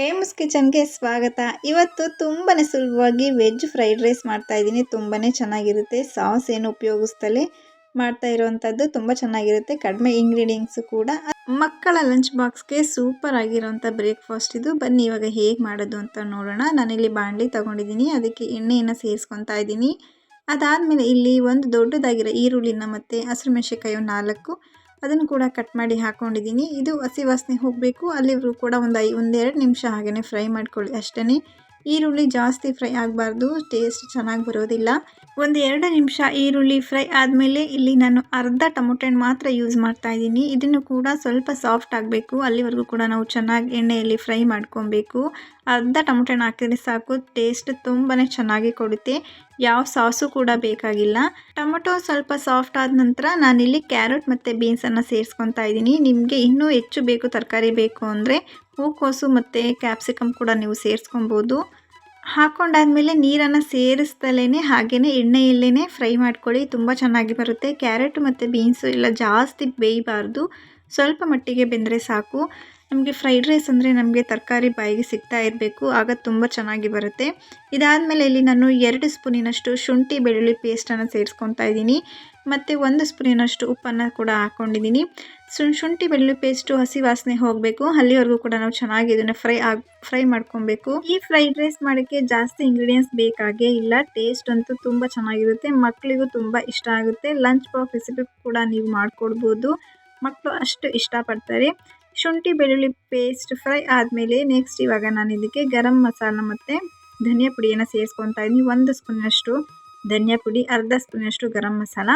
AIIMS ಕಿಚನ್ಗೆ ಸ್ವಾಗತ. ಇವತ್ತು ತುಂಬಾ ಸುಲಭವಾಗಿ ವೆಜ್ ಫ್ರೈಡ್ ರೈಸ್ ಮಾಡ್ತಾ ಇದ್ದೀನಿ. ತುಂಬಾ ಚೆನ್ನಾಗಿರುತ್ತೆ. ಸಾಸ್ ಏನು ಉಪಯೋಗಿಸ್ತಲೇ ಮಾಡ್ತಾ ಇರೋವಂಥದ್ದು ತುಂಬ ಚೆನ್ನಾಗಿರುತ್ತೆ. ಕಡಿಮೆ ಇಂಗ್ರೀಡಿಯೆಂಟ್ಸು ಕೂಡ. ಮಕ್ಕಳ ಲಂಚ್ ಬಾಕ್ಸ್ಗೆ ಸೂಪರ್ ಆಗಿರೋಂಥ ಬ್ರೇಕ್ಫಾಸ್ಟ್ ಇದು. ಬನ್ನಿ ಇವಾಗ ಹೇಗೆ ಮಾಡೋದು ಅಂತ ನೋಡೋಣ. ನಾನಿಲ್ಲಿ ಬಾಣಲಿ ತೊಗೊಂಡಿದ್ದೀನಿ, ಅದಕ್ಕೆ ಎಣ್ಣೆಯನ್ನು ಸೇರಿಸ್ಕೊತಾ ಇದ್ದೀನಿ. ಅದಾದಮೇಲೆ ಇಲ್ಲಿ ಒಂದು ದೊಡ್ಡದಾಗಿರೋ ಈರುಳ್ಳಿನ ಮತ್ತು ಹಸಿರುಮೆಣಸಿನಕಾಯಿ 4 ಅದನ್ನು ಕೂಡ ಕಟ್ ಮಾಡಿ ಹಾಕ್ಕೊಂಡಿದ್ದೀನಿ. ಇದು ಹಸಿ ವಾಸನೆ ಹೋಗಬೇಕು, ಅಲ್ಲಿವರೆಗೂ ಕೂಡ ಒಂದೆರಡು ನಿಮಿಷ ಹಾಗೆಯೇ ಫ್ರೈ ಮಾಡ್ಕೊಳ್ಳಿ ಅಷ್ಟೇ. ಈರುಳ್ಳಿ ಜಾಸ್ತಿ ಫ್ರೈ ಆಗಬಾರ್ದು, ಟೇಸ್ಟ್ ಚೆನ್ನಾಗಿ ಬರೋದಿಲ್ಲ. 1-2 ನಿಮಿಷ ಈರುಳ್ಳಿ ಫ್ರೈ ಆದಮೇಲೆ ಇಲ್ಲಿ ನಾನು ಅರ್ಧ ಟೊಮೊಟೊ ಹಣ್ಣು ಮಾತ್ರ ಯೂಸ್ ಮಾಡ್ತಾ ಇದ್ದೀನಿ. ಇದನ್ನು ಕೂಡ ಸ್ವಲ್ಪ ಸಾಫ್ಟ್ ಆಗಬೇಕು, ಅಲ್ಲಿವರೆಗೂ ಕೂಡ ನಾವು ಚೆನ್ನಾಗಿ ಎಣ್ಣೆಯಲ್ಲಿ ಫ್ರೈ ಮಾಡ್ಕೊಬೇಕು. ಅರ್ಧ ಟೊಮೊಟೊ ಹಣ್ಣು ಹಾಕಿದ್ರೆ ಸಾಕು, ಟೇಸ್ಟ್ ತುಂಬಾ ಚೆನ್ನಾಗಿ ಕೊಡುತ್ತೆ. ಯಾವ ಸಾಸು ಕೂಡ ಬೇಕಾಗಿಲ್ಲ. ಟೊಮೊಟೊ ಸ್ವಲ್ಪ ಸಾಫ್ಟ್ ಆದ ನಂತರ ನಾನಿಲ್ಲಿ ಕ್ಯಾರೆಟ್ ಮತ್ತು ಬೀನ್ಸನ್ನು ಸೇರಿಸ್ಕೊತಾ ಇದ್ದೀನಿ. ನಿಮಗೆ ಇನ್ನೂ ಹೆಚ್ಚು ಬೇಕು, ತರಕಾರಿ ಬೇಕು ಅಂದರೆ ಹೂಕೋಸು ಮತ್ತು ಕ್ಯಾಪ್ಸಿಕಮ್ ಕೂಡ ನೀವು ಸೇರಿಸ್ಕೊಬೋದು. ಹಾಕ್ಕೊಂಡಾದ್ಮೇಲೆ ನೀರನ್ನು ಸೇರಿಸ್ದಲೇ ಹಾಗೆಯೇ ಎಣ್ಣೆಯಲ್ಲೇ ಫ್ರೈ ಮಾಡ್ಕೊಳ್ಳಿ, ತುಂಬ ಚೆನ್ನಾಗಿ ಬರುತ್ತೆ. ಕ್ಯಾರೆಟ್ ಮತ್ತು ಬೀನ್ಸು ಎಲ್ಲ ಜಾಸ್ತಿ ಬೇಯಬಾರ್ದು, ಸ್ವಲ್ಪ ಮಟ್ಟಿಗೆ ಬೆಂದರೆ ಸಾಕು. ನಮಗೆ ಫ್ರೈಡ್ ರೈಸ್ ಅಂದರೆ ನಮಗೆ ತರಕಾರಿ ಬಾಯಿಗೆ ಸಿಗ್ತಾ ಇರಬೇಕು, ಆಗ ತುಂಬ ಚೆನ್ನಾಗಿ ಬರುತ್ತೆ. ಇದಾದಮೇಲೆ ಇಲ್ಲಿ ನಾನು 2 ಸ್ಪೂನಿನಷ್ಟು ಶುಂಠಿ ಬೆಳ್ಳುಳ್ಳಿ ಪೇಸ್ಟನ್ನು ಸೇರಿಸ್ಕೊತಾ ಇದ್ದೀನಿ ಮತ್ತು 1 ಸ್ಪೂನಿನಷ್ಟು ಉಪ್ಪನ್ನು ಕೂಡ ಹಾಕ್ಕೊಂಡಿದ್ದೀನಿ. ಶುಂಠಿ ಬೆಳ್ಳುಳ್ಳಿ ಪೇಸ್ಟು ಹಸಿ ವಾಸನೆ ಹೋಗಬೇಕು, ಅಲ್ಲಿವರೆಗೂ ಕೂಡ ನಾವು ಚೆನ್ನಾಗಿ ಇದನ್ನು ಫ್ರೈ ಮಾಡ್ಕೊಬೇಕು. ಈ ಫ್ರೈಡ್ ರೈಸ್ ಮಾಡೋಕ್ಕೆ ಜಾಸ್ತಿ ಇಂಗ್ರೀಡಿಯೆಂಟ್ಸ್ ಬೇಕಾಗೇ ಇಲ್ಲ. ಟೇಸ್ಟ್ ಅಂತೂ ತುಂಬ ಚೆನ್ನಾಗಿರುತ್ತೆ, ಮಕ್ಕಳಿಗೂ ತುಂಬ ಇಷ್ಟ ಆಗುತ್ತೆ. ಲಂಚ್ ಬಾಕ್ಸ್ ರೆಸಿಪಿ ಕೂಡ ನೀವು ಮಾಡಿಕೊಡ್ಬೋದು, ಮಕ್ಕಳು ಅಷ್ಟು ಇಷ್ಟಪಡ್ತಾರೆ. ಶುಂಠಿ ಬೆಳ್ಳುಳ್ಳಿ ಪೇಸ್ಟ್ ಫ್ರೈ ಆದಮೇಲೆ ನೆಕ್ಸ್ಟ್ ಇವಾಗ ನಾನು ಇದಕ್ಕೆ ಗರಂ ಮಸಾಲ ಮತ್ತು ಧನಿಯಾ ಪುಡಿಯನ್ನು ಸೇರಿಸ್ಕೊತಾ ಇದ್ದೀನಿ. 1 ಸ್ಪೂನಷ್ಟು ಧನಿಯಾ ಪುಡಿ, ಅರ್ಧ ಸ್ಪೂನಷ್ಟು ಗರಂ ಮಸಾಲ.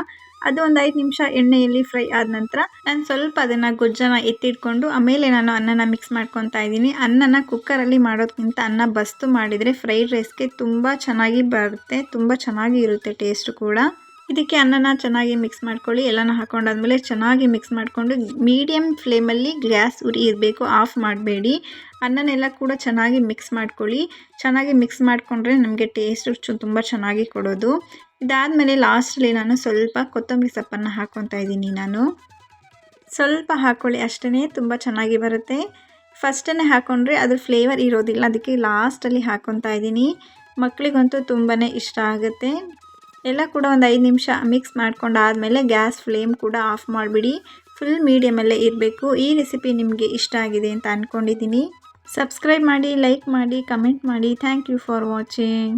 ಅದು ಒಂದು 5 ನಿಮಿಷ ಎಣ್ಣೆಯಲ್ಲಿ ಫ್ರೈ ಆದ ನಂತರ ನಾನು ಸ್ವಲ್ಪ ಅದನ್ನು ಗೊಜ್ಜನ್ನು ಎತ್ತಿಟ್ಕೊಂಡು ಆಮೇಲೆ ನಾನು ಅನ್ನನ ಮಿಕ್ಸ್ ಮಾಡ್ಕೊತಾ ಇದ್ದೀನಿ. ಅನ್ನನ ಕುಕ್ಕರಲ್ಲಿ ಮಾಡೋದಕ್ಕಿಂತ ಅನ್ನ ಬಸ್ತು ಮಾಡಿದರೆ ಫ್ರೈಡ್ ರೈಸ್ಗೆ ತುಂಬ ಚೆನ್ನಾಗಿ ಬರುತ್ತೆ, ತುಂಬ ಚೆನ್ನಾಗಿ ಇರುತ್ತೆ ಟೇಸ್ಟು ಕೂಡ. ಇದಕ್ಕೆ ಅನ್ನನ ಚೆನ್ನಾಗಿ ಮಿಕ್ಸ್ ಮಾಡ್ಕೊಳ್ಳಿ. ಎಲ್ಲನೂ ಹಾಕೊಂಡಾದ್ಮೇಲೆ ಚೆನ್ನಾಗಿ ಮಿಕ್ಸ್ ಮಾಡಿಕೊಂಡು ಮೀಡಿಯಮ್ ಫ್ಲೇಮಲ್ಲಿ ಗ್ಯಾಸ್ ಉರಿ ಇರಬೇಕು, ಆಫ್ ಮಾಡಬೇಡಿ. ಅನ್ನನೆಲ್ಲ ಕೂಡ ಚೆನ್ನಾಗಿ ಮಿಕ್ಸ್ ಮಾಡ್ಕೊಳ್ಳಿ. ಚೆನ್ನಾಗಿ ಮಿಕ್ಸ್ ಮಾಡಿಕೊಂಡ್ರೆ ನಮಗೆ ಟೇಸ್ಟು ತುಂಬ ಚೆನ್ನಾಗಿ ಕೊಡೋದು. ಇದಾದಮೇಲೆ ಲಾಸ್ಟಲ್ಲಿ ನಾನು ಸ್ವಲ್ಪ ಕೊತ್ತಂಬರಿ ಸೊಪ್ಪನ್ನು ಹಾಕ್ಕೊತಾ ಇದ್ದೀನಿ. ನಾನು ಸ್ವಲ್ಪ ಹಾಕ್ಕೊಳ್ಳಿ ಅಷ್ಟೇ, ತುಂಬ ಚೆನ್ನಾಗಿ ಬರುತ್ತೆ. ಫಸ್ಟನ್ನೇ ಹಾಕ್ಕೊಂಡ್ರೆ ಅದ್ರ ಫ್ಲೇವರ್ ಇರೋದಿಲ್ಲ, ಅದಕ್ಕೆ ಲಾಸ್ಟಲ್ಲಿ ಹಾಕ್ಕೊತಾ ಇದ್ದೀನಿ. ಮಕ್ಕಳಿಗಂತೂ ತುಂಬಾ ಇಷ್ಟ ಆಗುತ್ತೆ. ಎಲ್ಲ ಕೂಡ ಒಂದು 5 ನಿಮಿಷ ಮಿಕ್ಸ್ ಮಾಡ್ಕೊಂಡಾದಮೇಲೆ ಗ್ಯಾಸ್ ಫ್ಲೇಮ್ ಕೂಡ ಆಫ್ ಮಾಡಿಬಿಡಿ, ಫುಲ್ ಮೀಡಿಯಮಲ್ಲೇ ಇರಬೇಕು. ಈ ರೆಸಿಪಿ ನಿಮಗೆ ಇಷ್ಟ ಆಗಿದೆ ಅಂತ ಅಂದ್ಕೊಂಡಿದ್ದೀನಿ. ಸಬ್ಸ್ಕ್ರೈಬ್ ಮಾಡಿ, ಲೈಕ್ ಮಾಡಿ, ಕಮೆಂಟ್ ಮಾಡಿ. Thank you for watching.